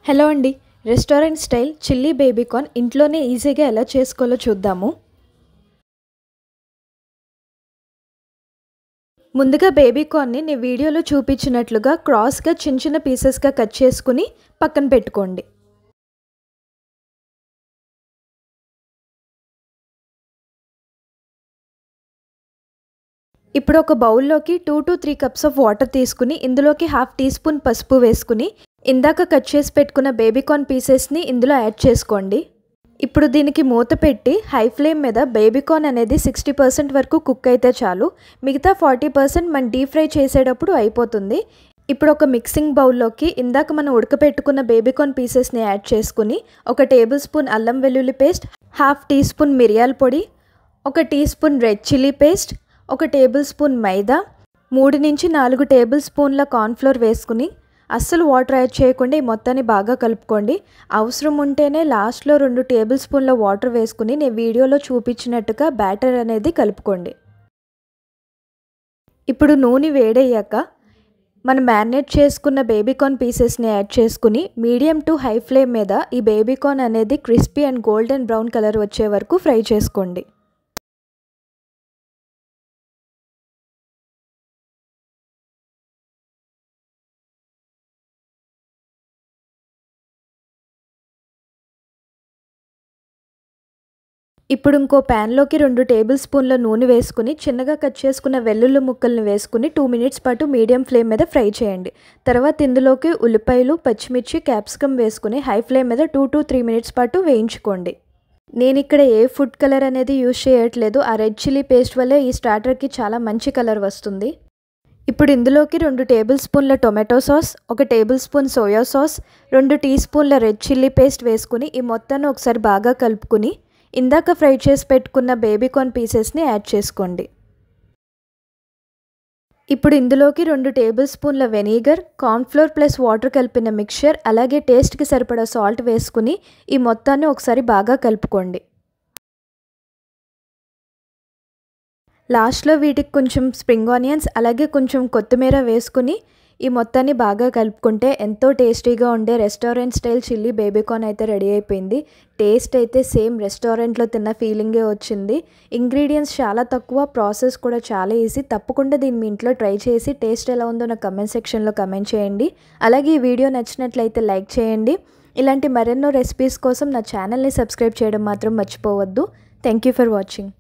Hello అండి. Restaurant style chilli baby corn ఇంట్లోనే ఈజీగా ఎలా చేసుకోవాలో చూద్దాము. ముందుగా బేబీ కార్న్ని నేను వీడియోలో చూపించినట్లుగా క్రాస్గా చిన్న చిన్న పీసెస్గా కట్ చేసుకుని పక్కన పెట్టుకోండి. ఇప్పుడు ఒక బౌల్లోకి 2 to 3 కప్స్ ఆఫ్ వాటర్ తీసుకుని ఇందులోకి హాఫ్ టీ స్పూన్ పసుపు వేసుకుని ఇందాక కట్ చేసి పెట్టుకున్న బేబీ కార్న్ పీసెస్ని ఇందులో యాడ్ చేసుకోండి. ఇప్పుడు దీనికి మూత పెట్టి హై ఫ్లేమ్ మీద బేబీ కార్న్ అనేది 60% వరకు కుక్ అయితే చాలు. మిగతా 40% మనం డీప్ ఫ్రై చేసేటప్పుడు అయిపోతుంది. ఇప్పుడు ఒక మిక్సింగ్ బౌల్లోకి ఇందాక మనం ఉడకపెట్టుకున్న బేబీ కార్న్ పీసెస్ని యాడ్ చేసుకుని 1 టేబుల్ స్పూన్ అల్లం వెల్లుల్లి పేస్ట్, హాఫ్ టీ స్పూన్ మిరియాల పొడి, 1 teaspoon red chilli paste, 1 tablespoon maida, 3 నుంచి 4 టేబుల్ స్పూన్ల కార్న్ఫ్లోర్ వేసుకుని అస్సలు వాటర్ యాడ్ చేయకుండా ఈ మొత్తాన్ని బాగా కలుపుకోండి. అవసరం ఉంటేనే లాస్ట్లో 2 టేబుల్ స్పూన్ల వాటర్ వేసుకుని నేను వీడియోలో చూపించినట్టుగా బ్యాటర్ అనేది కలుపుకోండి. ఇప్పుడు నూనె వేడయ్యాక మనం మ్యారినేట్ చేసుకున్న బేబీ కార్న్ పీసెస్ని యాడ్ చేసుకుని మీడియం టు హై ఫ్లేమ్ మీద ఈ బేబీ కార్న్ అనేది crispy and golden brown colour వచ్చే వరకు ఫ్రై చేసుకోండి. ఇప్పుడు ఇంకో ప్యాన్లోకి 2 టేబుల్ స్పూన్ల నూనె వేసుకుని చిన్నగా కట్ చేసుకున్న వెల్లుల్లి ముక్కల్ని వేసుకుని 2 మినిట్స్ పాటు మీడియం ఫ్లేమ్ మీద ఫ్రై చేయండి. తర్వాత ఇందులోకి ఉల్లిపాయలు, పచ్చిమిర్చి, క్యాప్సికమ్ వేసుకుని హై ఫ్లేమ్ మీద 2 to 3 మినిట్స్ పాటు వేయించుకోండి. నేను ఇక్కడ ఏ ఫుడ్ కలర్ అనేది యూజ్ చేయట్లేదు. ఆ రెడ్ చిల్లీ పేస్ట్ వల్లే ఈ స్టార్టర్కి చాలా మంచి కలర్ వస్తుంది. ఇప్పుడు ఇందులోకి 2 టేబుల్ స్పూన్ల tomato sauce, 1 tablespoon soya sauce, 2 టీ స్పూన్ల రెడ్ చిల్లీ పేస్ట్ వేసుకుని ఈ మొత్తాన్ని ఒకసారి బాగా కలుపుకుని ఇందాక ఫ్రై చేసి పెట్టుకున్న బేబీ కార్న్ పీసెస్ని యాడ్ చేసుకోండి. ఇప్పుడు ఇందులోకి 2 టేబుల్ స్పూన్ల వెనిగర్, కార్న్ఫ్లోర్ ప్లస్ వాటర్ కలిపిన మిక్చర్, అలాగే టేస్ట్కి సరిపడా సాల్ట్ వేసుకుని ఈ మొత్తాన్ని ఒకసారి బాగా కలుపుకోండి. లాస్ట్లో వీటికి కొంచెం స్ప్రింగ్ ఆనియన్స్ అలాగే కొంచెం కొత్తిమీర వేసుకుని ఈ మొత్తాన్ని బాగా కలుపుకుంటే ఎంతో టేస్టీగా ఉండే restaurant style chilli baby corn అయితే రెడీ అయిపోయింది. టేస్ట్ అయితే సేమ్ రెస్టారెంట్లో తిన్న ఫీలింగే వచ్చింది. ఇంగ్రీడియంట్స్ చాలా తక్కువ, ప్రాసెస్ కూడా చాలా ఈజీ. తప్పకుండా దీన్ని మీ ఇంట్లో ట్రై చేసి టేస్ట్ ఎలా ఉందో నా కమెంట్ సెక్షన్లో కమెంట్ చేయండి. అలాగే ఈ వీడియో నచ్చినట్లయితే లైక్ చేయండి. ఇలాంటి మరెన్నో రెసిపీస్ కోసం నా ఛానల్ని సబ్స్క్రైబ్ చేయడం మాత్రం మర్చిపోవద్దు. Thank you for watching.